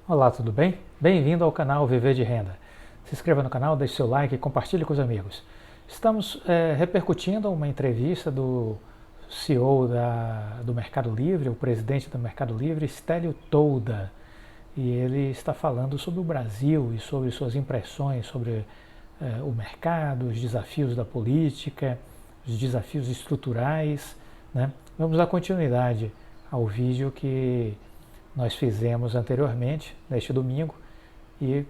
Olá, tudo bem? Bem-vindo ao canal Viver de Renda. Se inscreva no canal, deixe seu like e compartilhe com os amigos. Estamos repercutindo uma entrevista do CEO do Mercado Livre, o presidente do Mercado Livre, Stélio Toda. E ele está falando sobre o Brasil e sobre suas impressões sobre o mercado, os desafios da política, os desafios estruturais, né? Vamos dar continuidade ao vídeo que nós fizemos anteriormente, neste domingo, e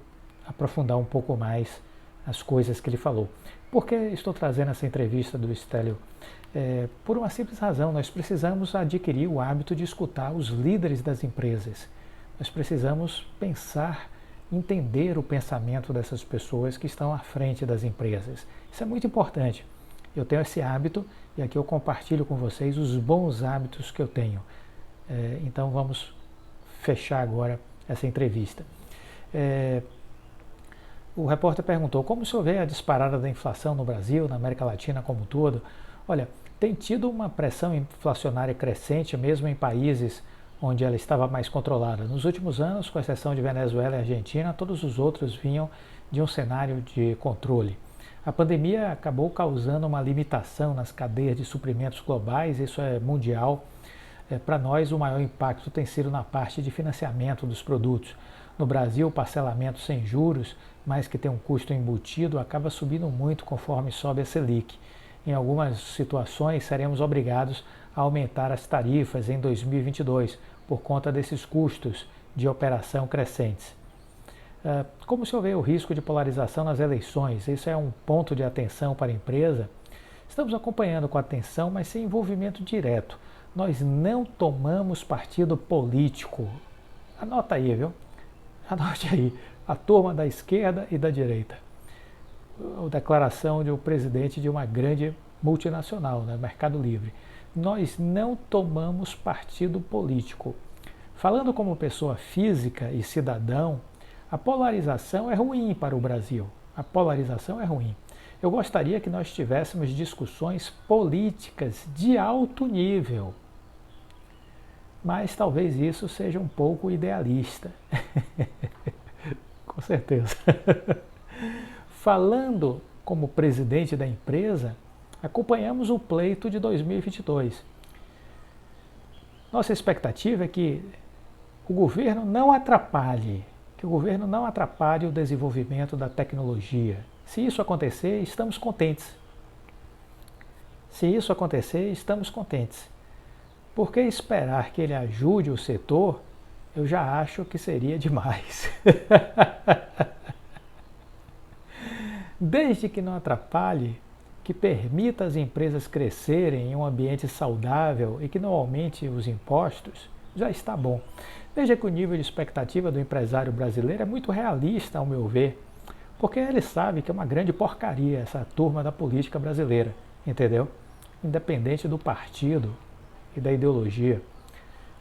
aprofundar um pouco mais as coisas que ele falou. Por que estou trazendo essa entrevista do Stélio? Por uma simples razão, nós precisamos adquirir o hábito de escutar os líderes das empresas. Nós precisamos pensar, entender o pensamento dessas pessoas que estão à frente das empresas. Isso é muito importante. Eu tenho esse hábito e aqui eu compartilho com vocês os bons hábitos que eu tenho. Então vamos fechar agora essa entrevista. O repórter perguntou como o senhor vê a disparada da inflação no Brasil, na América Latina como um todo. Olha, tem tido uma pressão inflacionária crescente mesmo em países onde ela estava mais controlada. Nos últimos anos, com exceção de Venezuela e Argentina, todos os outros vinham de um cenário de controle. A pandemia acabou causando uma limitação nas cadeias de suprimentos globais, isso é mundial. Para nós, o maior impacto tem sido na parte de financiamento dos produtos. No Brasil, o parcelamento sem juros, mas que tem um custo embutido, acaba subindo muito conforme sobe a Selic. Em algumas situações, seremos obrigados a aumentar as tarifas em 2022, por conta desses custos de operação crescentes. Como o senhor vê o risco de polarização nas eleições? Isso é um ponto de atenção para a empresa? Estamos acompanhando com atenção, mas sem envolvimento direto. Nós não tomamos partido político. Anota aí, viu? Anote aí. A turma da esquerda e da direita. A declaração de um presidente de uma grande multinacional, né? Mercado Livre. Nós não tomamos partido político. Falando como pessoa física e cidadão, a polarização é ruim para o Brasil. A polarização é ruim. Eu gostaria que nós tivéssemos discussões políticas de alto nível. Mas talvez isso seja um pouco idealista. Com certeza. Falando como presidente da empresa, acompanhamos o pleito de 2022. Nossa expectativa é que o governo não atrapalhe, o desenvolvimento da tecnologia. Se isso acontecer, estamos contentes. Por que esperar que ele ajude o setor? Eu já acho que seria demais. Desde que não atrapalhe, que permita as empresas crescerem em um ambiente saudável e que não aumente os impostos, já está bom. Veja que o nível de expectativa do empresário brasileiro é muito realista, ao meu ver, porque ele sabe que é uma grande porcaria essa turma da política brasileira, entendeu? Independente do partido e da ideologia.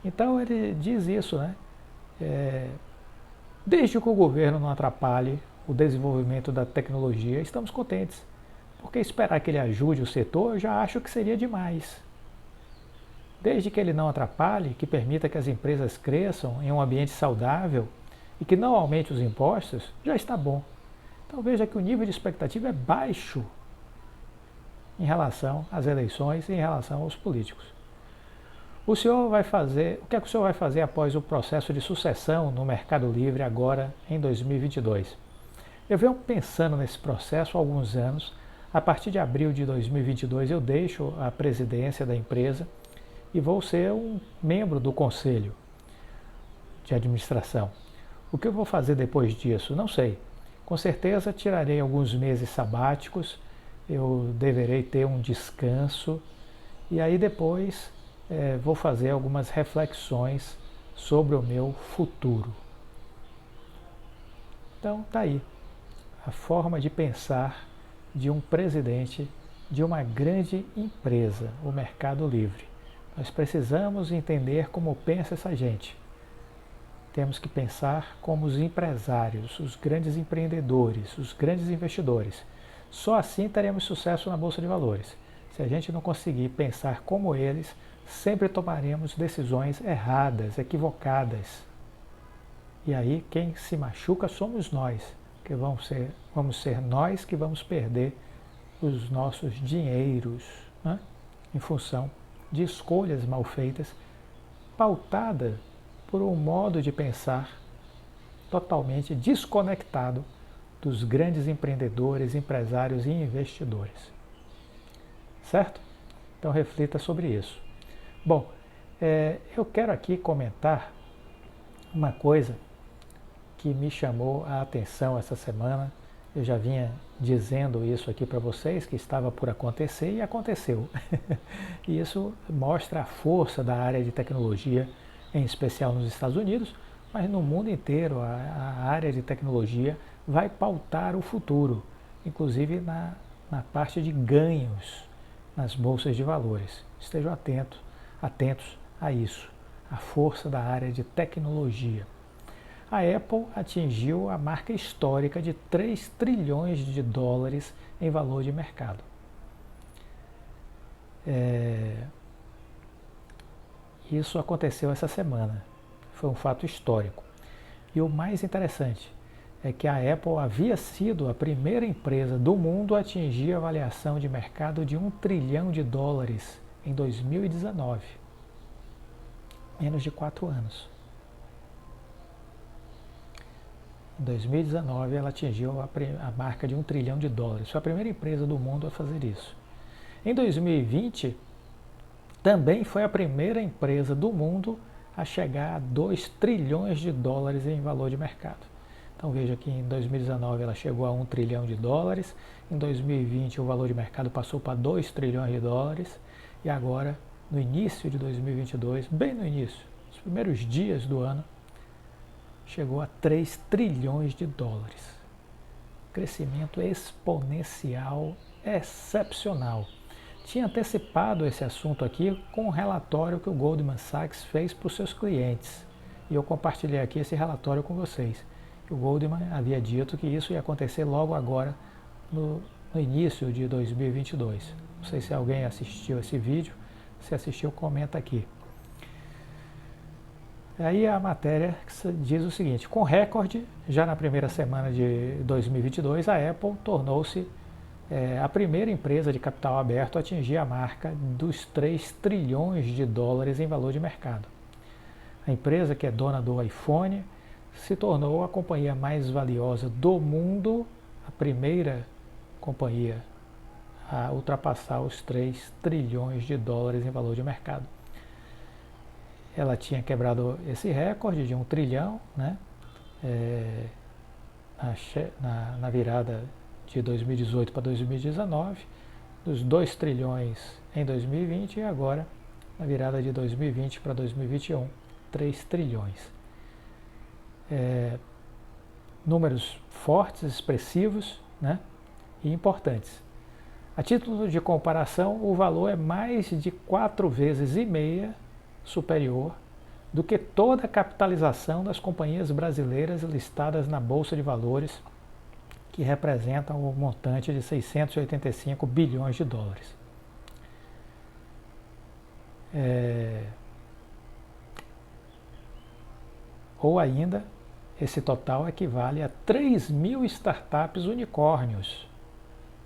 Então ele diz isso, né? Desde que o governo não atrapalhe o desenvolvimento da tecnologia, estamos contentes. Porque esperar que ele ajude o setor, eu já acho que seria demais. Desde que ele não atrapalhe, que permita que as empresas cresçam em um ambiente saudável e que não aumente os impostos, já está bom. Então veja que o nível de expectativa é baixo em relação às eleições e em relação aos políticos. O que é que o senhor vai fazer após o processo de sucessão no Mercado Livre agora em 2022? Eu venho pensando nesse processo há alguns anos. A partir de abril de 2022 eu deixo a presidência da empresa e vou ser um membro do conselho de administração. O que eu vou fazer depois disso? Não sei. Com certeza tirarei alguns meses sabáticos, eu deverei ter um descanso e aí depois vou fazer algumas reflexões sobre o meu futuro. Então tá aí a forma de pensar de um presidente de uma grande empresa, o Mercado Livre. Nós precisamos entender como pensa essa gente. Temos que pensar como os empresários, os grandes empreendedores, os grandes investidores. Só assim teremos sucesso na Bolsa de Valores. Se a gente não conseguir pensar como eles, sempre tomaremos decisões erradas, equivocadas. E aí quem se machuca somos nós, que vamos ser nós que vamos perder os nossos dinheiros, né? Em função de escolhas mal feitas, pautada por um modo de pensar totalmente desconectado dos grandes empreendedores, empresários e investidores. Certo? Então reflita sobre isso. Bom, eu quero aqui comentar uma coisa que me chamou a atenção essa semana. Eu já vinha dizendo isso aqui para vocês, que estava por acontecer e aconteceu. E isso mostra a força da área de tecnologia, em especial nos Estados Unidos, mas no mundo inteiro a área de tecnologia vai pautar o futuro, inclusive na parte de ganhos nas bolsas de valores. Estejam atentos a isso, a força da área de tecnologia. A Apple atingiu a marca histórica de 3 trilhões de dólares em valor de mercado. Isso aconteceu essa semana, foi um fato histórico. E o mais interessante é que a Apple havia sido a primeira empresa do mundo a atingir a avaliação de mercado de 1 trilhão de dólares em 2019. Menos de 4 anos. Em 2019 ela atingiu a marca de 1 trilhão de dólares. Foi a primeira empresa do mundo a fazer isso. Em 2020, também foi a primeira empresa do mundo a chegar a 2 trilhões de dólares em valor de mercado. Então veja que em 2019 ela chegou a 1 trilhão de dólares, em 2020 o valor de mercado passou para 2 trilhões de dólares e agora, no início de 2022, bem no início, nos primeiros dias do ano, chegou a 3 trilhões de dólares. Crescimento exponencial excepcional. Tinha antecipado esse assunto aqui com um relatório que o Goldman Sachs fez para os seus clientes. E eu compartilhei aqui esse relatório com vocês. O Goldman havia dito que isso ia acontecer logo agora, no início de 2022. Não sei se alguém assistiu esse vídeo. Se assistiu, comenta aqui. Aí a matéria diz o seguinte: com recorde, já na primeira semana de 2022, a Apple tornou-se a primeira empresa de capital aberto a atingir a marca dos 3 trilhões de dólares em valor de mercado. A empresa, que é dona do iPhone, se tornou a companhia mais valiosa do mundo, a primeira companhia a ultrapassar os 3 trilhões de dólares em valor de mercado. Ela tinha quebrado esse recorde de 1 trilhão, né? Na virada de 2018 para 2019, dos 2 trilhões em 2020 e agora, na virada de 2020 para 2021, 3 trilhões. Números fortes, expressivos, né? E importantes. A título de comparação, o valor é mais de 4,5 vezes superior do que toda a capitalização das companhias brasileiras listadas na Bolsa de Valores, que representam o montante de 685 bilhões de dólares. Ou ainda, esse total equivale a 3.000 startups unicórnios.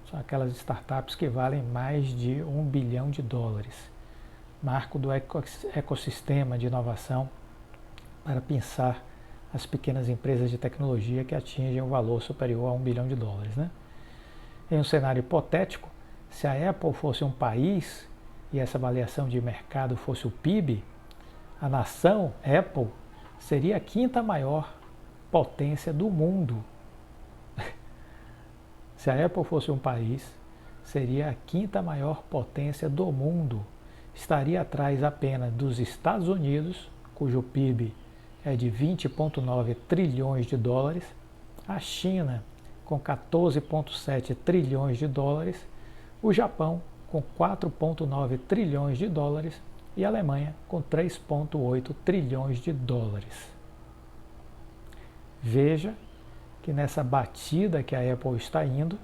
São aquelas startups que valem mais de 1 bilhão de dólares. Marco do ecossistema de inovação para pensar as pequenas empresas de tecnologia que atingem um valor superior a 1 bilhão de dólares. Né? Em um cenário hipotético, se a Apple fosse um país e essa avaliação de mercado fosse o PIB, a nação Apple seria a 5ª maior potência do mundo. Se a Apple fosse um país, seria a 5ª maior potência do mundo. Estaria atrás apenas dos Estados Unidos, cujo PIB é de 20,9 trilhões de dólares, a China, com 14,7 trilhões de dólares, o Japão, com 4,9 trilhões de dólares e a Alemanha, com 3,8 trilhões de dólares. Veja que nessa batida que a Apple está indo,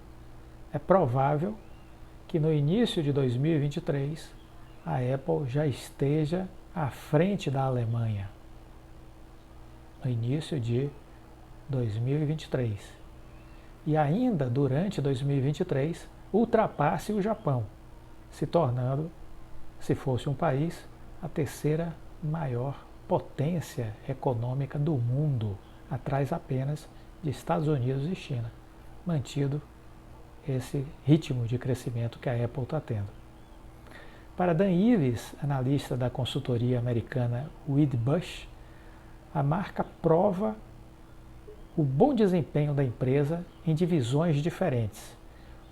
é provável que no início de 2023 a Apple já esteja à frente da Alemanha. no início de 2023. E ainda durante 2023, ultrapasse o Japão, se tornando, se fosse um país, a terceira maior potência econômica do mundo, atrás apenas de Estados Unidos e China, mantido esse ritmo de crescimento que a Apple está tendo. Para Dan Ives, analista da consultoria americana Wedbush, a marca prova o bom desempenho da empresa em divisões diferentes.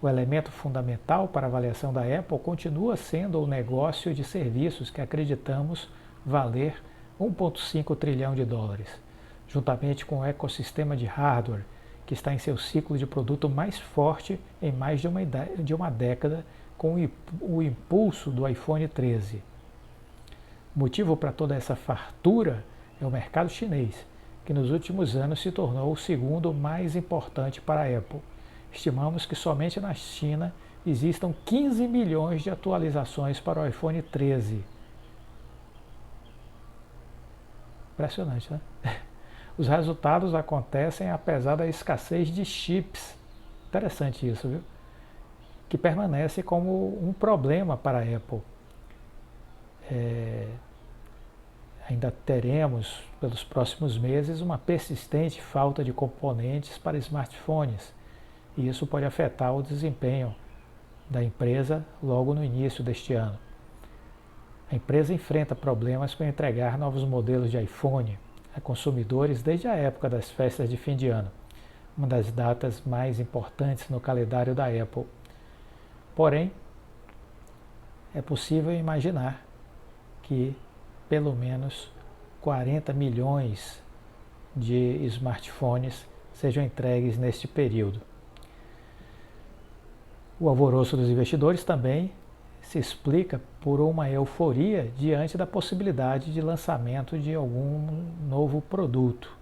O elemento fundamental para a avaliação da Apple continua sendo o negócio de serviços que acreditamos valer 1,5 trilhão de dólares, juntamente com o ecossistema de hardware, que está em seu ciclo de produto mais forte em mais de uma década, com o impulso do iPhone 13. O motivo para toda essa fartura é o mercado chinês, que nos últimos anos se tornou o segundo mais importante para a Apple. Estimamos que somente na China existam 15 milhões de atualizações para o iPhone 13. Impressionante, né? Os resultados acontecem apesar da escassez de chips. Interessante isso, viu? Que permanece como um problema para a Apple. Ainda teremos, pelos próximos meses, uma persistente falta de componentes para smartphones, e isso pode afetar o desempenho da empresa logo no início deste ano. A empresa enfrenta problemas para entregar novos modelos de iPhone a consumidores desde a época das festas de fim de ano, uma das datas mais importantes no calendário da Apple. Porém, é possível imaginar que pelo menos 40 milhões de smartphones sejam entregues neste período. O alvoroço dos investidores também se explica por uma euforia diante da possibilidade de lançamento de algum novo produto.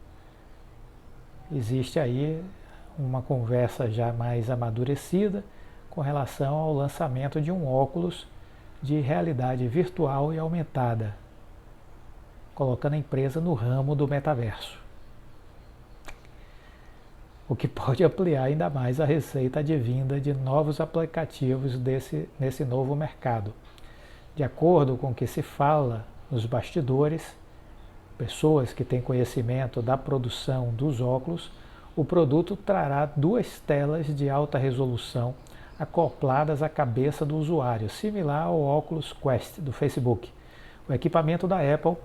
Existe aí uma conversa já mais amadurecida com relação ao lançamento de um óculos de realidade virtual e aumentada, colocando a empresa no ramo do metaverso, o que pode ampliar ainda mais a receita advinda de novos aplicativos nesse novo mercado. De acordo com o que se fala nos bastidores, pessoas que têm conhecimento da produção dos óculos, o produto trará 2 telas de alta resolução acopladas à cabeça do usuário, similar ao Oculus Quest do Facebook. O equipamento da Apple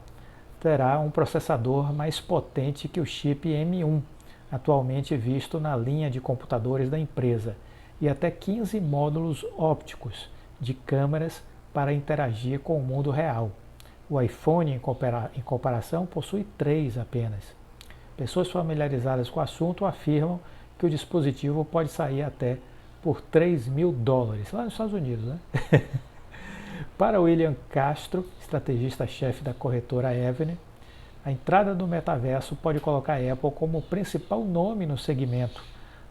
terá um processador mais potente que o chip M1, atualmente visto na linha de computadores da empresa, e até 15 módulos ópticos de câmeras para interagir com o mundo real. O iPhone, em comparação, possui 3 apenas. Pessoas familiarizadas com o assunto afirmam que o dispositivo pode sair até por $3.000, lá nos Estados Unidos, né? Para William Castro, estrategista-chefe da corretora Avenue, a entrada do metaverso pode colocar a Apple como o principal nome no segmento,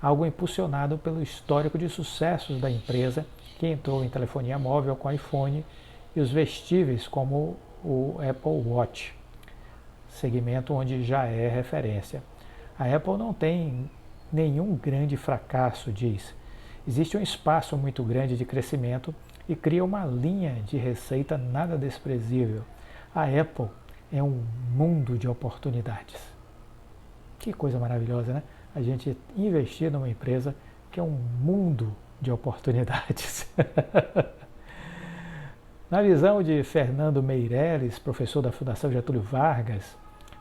algo impulsionado pelo histórico de sucessos da empresa, que entrou em telefonia móvel com iPhone e os vestíveis como o Apple Watch, segmento onde já é referência. A Apple não tem nenhum grande fracasso, diz. Existe um espaço muito grande de crescimento e cria uma linha de receita nada desprezível. A Apple é um mundo de oportunidades. Que coisa maravilhosa, né? A gente investir numa empresa que é um mundo de oportunidades. Na visão de Fernando Meirelles, professor da Fundação Getúlio Vargas,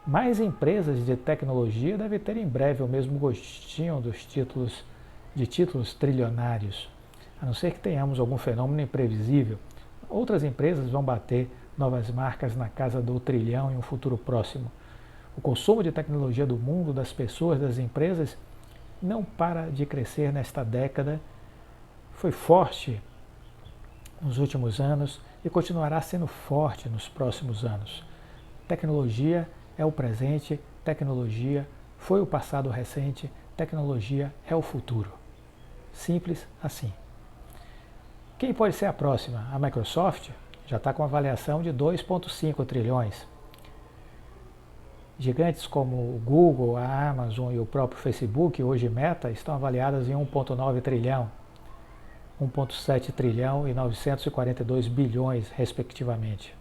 mais empresas de tecnologia devem ter em breve o mesmo gostinho dos títulos trilionários. A não ser que tenhamos algum fenômeno imprevisível, outras empresas vão bater novas marcas na casa do trilhão em um futuro próximo. O consumo de tecnologia do mundo, das pessoas, das empresas, não para de crescer nesta década. Foi forte nos últimos anos e continuará sendo forte nos próximos anos. Tecnologia é o presente, tecnologia foi o passado recente, tecnologia é o futuro. Simples assim. Quem pode ser a próxima? A Microsoft já está com avaliação de 2,5 trilhões. Gigantes como o Google, a Amazon e o próprio Facebook, hoje Meta, estão avaliadas em 1,9 trilhão, 1,7 trilhão e 942 bilhões, respectivamente.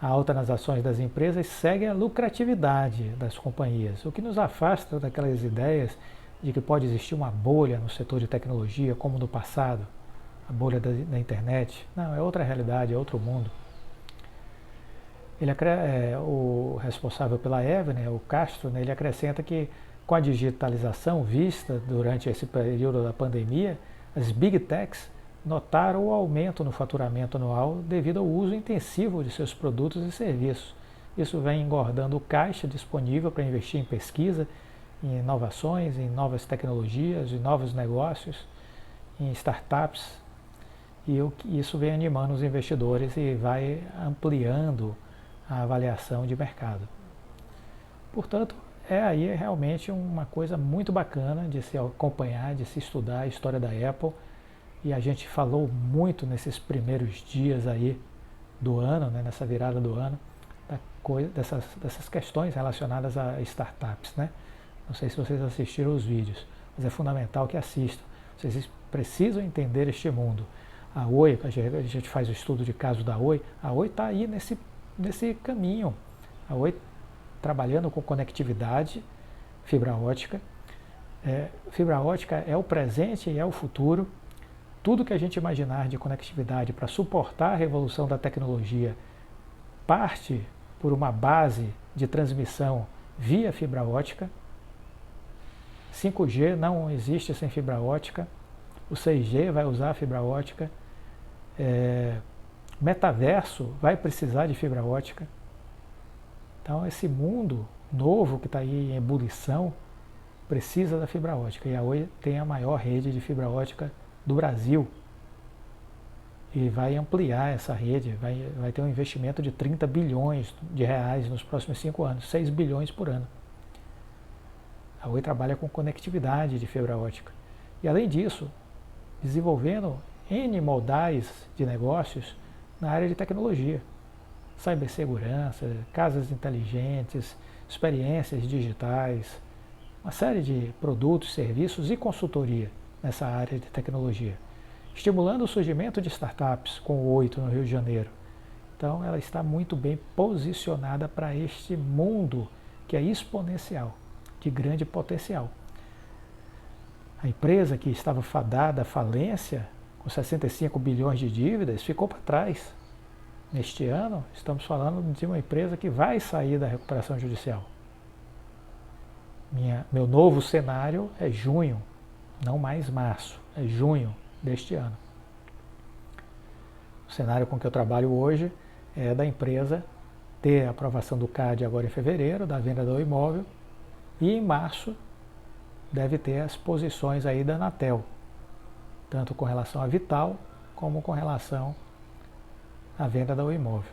A alta nas ações das empresas segue a lucratividade das companhias, o que nos afasta daquelas ideias de que pode existir uma bolha no setor de tecnologia, como no passado, a bolha da internet. Não, é outra realidade, é outro mundo. O responsável pela Evner, o Castro, ele acrescenta que com a digitalização vista durante esse período da pandemia, as Big Techs notaram o aumento no faturamento anual devido ao uso intensivo de seus produtos e serviços. Isso vem engordando o caixa disponível para investir em pesquisa, em inovações, em novas tecnologias, em novos negócios, em startups. E isso vem animando os investidores e vai ampliando a avaliação de mercado. Portanto, é aí realmente uma coisa muito bacana de se acompanhar, de se estudar a história da Apple. E a gente falou muito nesses primeiros dias aí do ano, né, nessa virada do ano, dessas questões relacionadas a startups, né? Não sei se vocês assistiram os vídeos, mas é fundamental que assistam. Vocês precisam entender este mundo. A Oi, a gente faz o estudo de caso da Oi, a Oi está aí nesse caminho. A Oi trabalhando com conectividade, fibra ótica. Fibra ótica é o presente e é o futuro. Tudo que a gente imaginar de conectividade para suportar a revolução da tecnologia parte por uma base de transmissão via fibra ótica. 5G não existe sem fibra ótica. O 6G vai usar a fibra ótica. Metaverso vai precisar de fibra ótica. Então esse mundo novo que está aí em ebulição precisa da fibra ótica. E a Oi tem a maior rede de fibra ótica do Brasil. E vai ampliar essa rede, vai ter um investimento de 30 bilhões de reais nos próximos 5 anos, 6 bilhões por ano. A Oi trabalha com conectividade de fibra ótica. E além disso, desenvolvendo N modais de negócios na área de tecnologia, cibersegurança, casas inteligentes, experiências digitais, uma série de produtos, serviços e consultoria nessa área de tecnologia, estimulando o surgimento de startups com o 8 no Rio de Janeiro. Então ela está muito bem posicionada para este mundo que é exponencial, de grande potencial. A empresa que estava fadada à falência, com 65 bilhões de dívidas, ficou para trás. Neste ano, estamos falando de uma empresa que vai sair da recuperação judicial. Meu novo cenário é junho, não mais março, é junho deste ano. O cenário com que eu trabalho hoje é da empresa ter a aprovação do CAD agora em fevereiro, da venda do imóvel, e em março deve ter as posições aí da Anatel, tanto com relação à Vital, como com relação à venda do imóvel.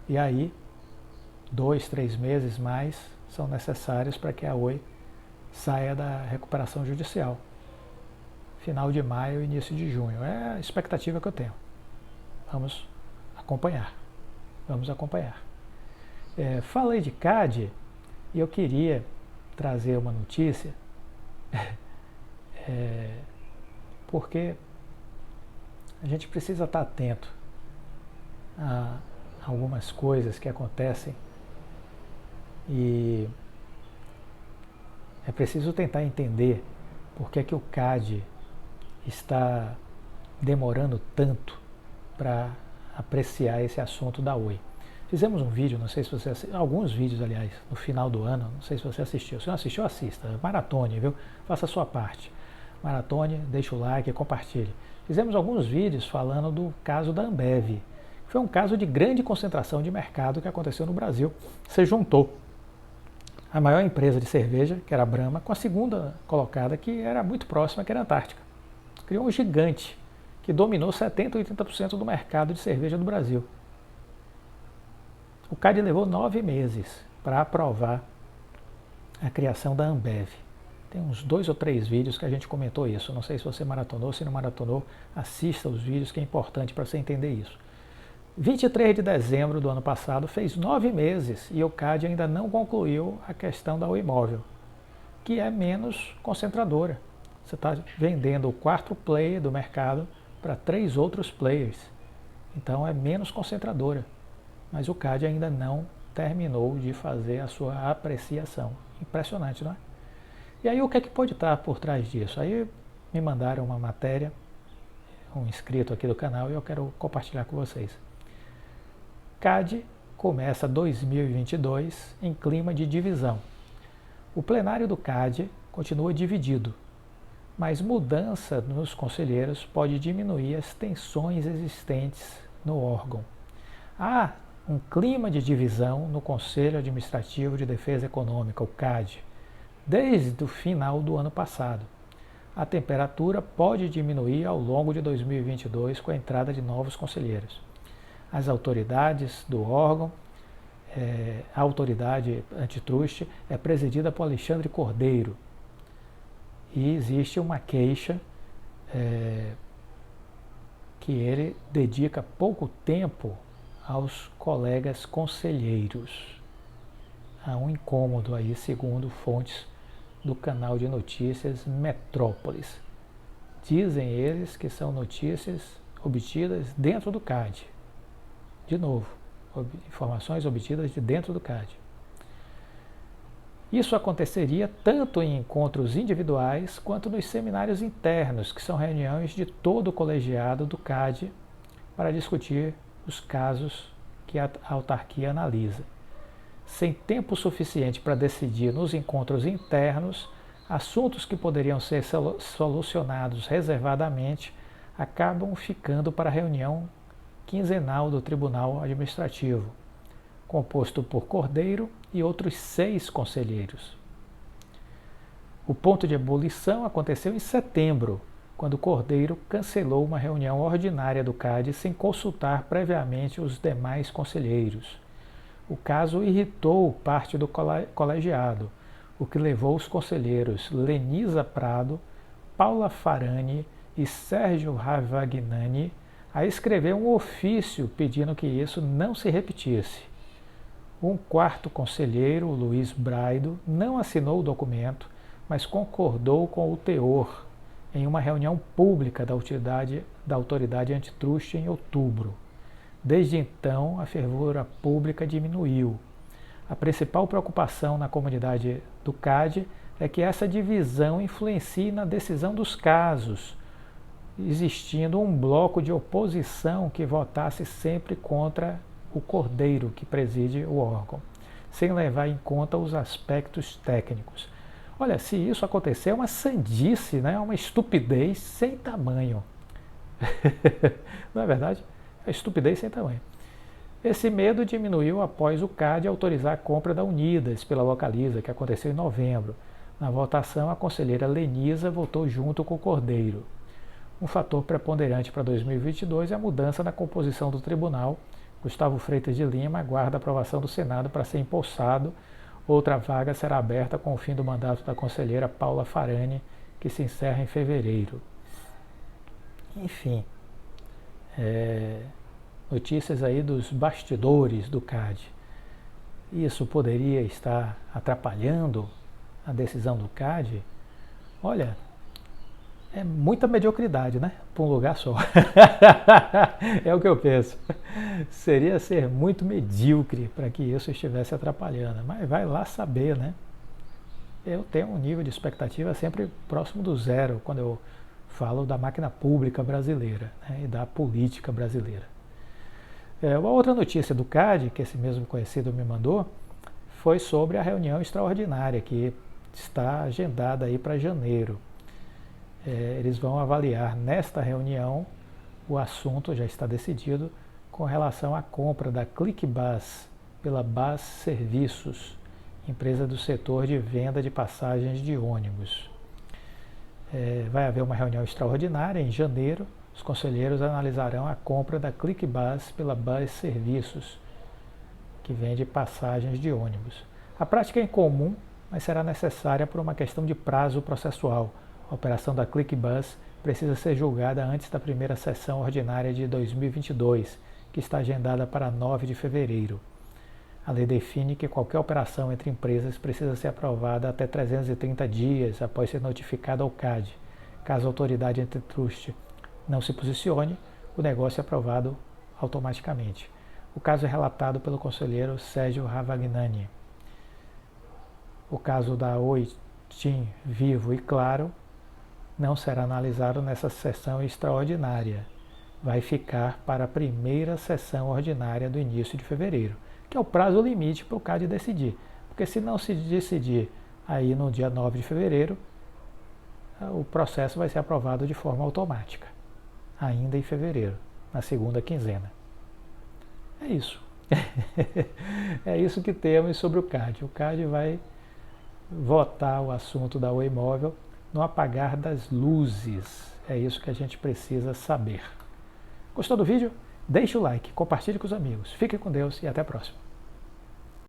E aí, 2, 3 meses mais são necessários para que a Oi saia da recuperação judicial. Final de maio, início de junho. É a expectativa que eu tenho. Vamos acompanhar. Vamos acompanhar. Falei de CAD e eu queria trazer uma notícia, porque a gente precisa estar atento a algumas coisas que acontecem e é preciso tentar entender por que o CAD está demorando tanto para apreciar esse assunto da Oi. Fizemos um vídeo, não sei se você assistiu, alguns vídeos, aliás, no final do ano, não sei se você assistiu. Se não assistiu, assista, maratone, viu? Faça a sua parte. Maratone, deixa o like, compartilhe. Fizemos alguns vídeos falando do caso da Ambev. Foi um caso de grande concentração de mercado que aconteceu no Brasil. Você juntou a maior empresa de cerveja, que era a Brahma, com a segunda colocada, que era muito próxima, que era a Antártica. Criou um gigante que dominou 70% a 80% do mercado de cerveja do Brasil. O CAD levou 9 meses para aprovar a criação da Ambev. Tem uns 2 ou 3 vídeos que a gente comentou isso. Não sei se você maratonou, se não maratonou, assista os vídeos que é importante para você entender isso. 23 de dezembro do ano passado fez 9 meses e o CAD ainda não concluiu a questão da Oi Móvel, que é menos concentradora. Você está vendendo o quarto player do mercado para 3 outros players, então é menos concentradora, mas o CAD ainda não terminou de fazer a sua apreciação. Impressionante, não é? E aí o que é que pode estar por trás disso? Aí me mandaram uma matéria, um inscrito aqui do canal, e eu quero compartilhar com vocês. CAD começa 2022 em clima de divisão. O plenário do CAD continua dividido, mas mudança nos conselheiros pode diminuir as tensões existentes no órgão. Há um clima de divisão no Conselho Administrativo de Defesa Econômica, o CAD, desde o final do ano passado. A temperatura pode diminuir ao longo de 2022 com a entrada de novos conselheiros. As autoridades do órgão, a autoridade antitruste é presidida por Alexandre Cordeiro e existe uma queixa que ele dedica pouco tempo aos colegas conselheiros. Há um incômodo aí, segundo fontes do canal de notícias Metrópolis. Dizem eles que são notícias obtidas dentro do CAD. De novo, informações obtidas de dentro do CAD. Isso aconteceria tanto em encontros individuais quanto nos seminários internos, que são reuniões de todo o colegiado do CAD para discutir os casos que a autarquia analisa. Sem tempo suficiente para decidir nos encontros internos, assuntos que poderiam ser solucionados reservadamente acabam ficando para a reunião quinzenal do Tribunal Administrativo, composto por Cordeiro e outros 6 conselheiros. O ponto de ebulição aconteceu em setembro, quando Cordeiro cancelou uma reunião ordinária do CAD sem consultar previamente os demais conselheiros. O caso irritou parte do colegiado, o que levou os conselheiros Lenisa Prado, Paula Farani e Sérgio Ravagnani a escrever um ofício pedindo que isso não se repetisse. Um quarto conselheiro, Luiz Braido, não assinou o documento, mas concordou com o teor em uma reunião pública da autoridade antitruste em outubro. Desde então, a fervura pública diminuiu. A principal preocupação na comunidade do CAD é que essa divisão influencie na decisão dos casos, existindo um bloco de oposição que votasse sempre contra o Cordeiro, que preside o órgão, sem levar em conta os aspectos técnicos. Olha, se isso acontecer, é uma sandice, né? Uma estupidez sem tamanho. Não é verdade? É estupidez sem tamanho. Esse medo diminuiu após o CAD autorizar a compra da Unidas pela Localiza, que aconteceu em novembro. Na votação, a conselheira Lenisa votou junto com o Cordeiro. Um fator preponderante para 2022 é a mudança na composição do tribunal. Gustavo Freitas de Lima aguarda a aprovação do Senado para ser empossado. Outra vaga será aberta com o fim do mandato da conselheira Paula Farani, que se encerra em fevereiro. Enfim, notícias aí dos bastidores do CAD. Isso poderia estar atrapalhando a decisão do CAD? Olha, é muita mediocridade, né? Para um lugar só. É o que eu penso. Seria ser muito medíocre para que isso estivesse atrapalhando. Mas vai lá saber, né? Eu tenho um nível de expectativa sempre próximo do zero quando eu falo da máquina pública brasileira, né? E da política brasileira. Uma outra notícia do CAD, que esse mesmo conhecido me mandou, foi sobre a reunião extraordinária que está agendada aí para janeiro. Eles vão avaliar nesta reunião, o assunto já está decidido, com relação à compra da ClickBus pela Bus Serviços, empresa do setor de venda de passagens de ônibus. Vai haver uma reunião extraordinária em janeiro. Os conselheiros analisarão a compra da ClickBus pela Bus Serviços, que vende passagens de ônibus. A prática é incomum, mas será necessária por uma questão de prazo processual. A operação da ClickBus precisa ser julgada antes da primeira sessão ordinária de 2022, que está agendada para 9 de fevereiro. A lei define que qualquer operação entre empresas precisa ser aprovada até 330 dias após ser notificada ao CAD. Caso a autoridade antitrust não se posicione, o negócio é aprovado automaticamente. O caso é relatado pelo conselheiro Sérgio Ravagnani. O caso da Oi, TIM, Vivo e Claro não será analisado nessa sessão extraordinária. Vai ficar para a primeira sessão ordinária do início de fevereiro, que é o prazo limite para o CAD decidir. Porque se não se decidir aí no dia 9 de fevereiro, o processo vai ser aprovado de forma automática, ainda em fevereiro, na segunda quinzena. É isso. É isso que temos sobre o CAD. O CAD vai votar o assunto da Oi Móvel no apagar das luzes. É isso que a gente precisa saber. Gostou do vídeo? Deixe o like, compartilhe com os amigos. Fique com Deus e até a próxima.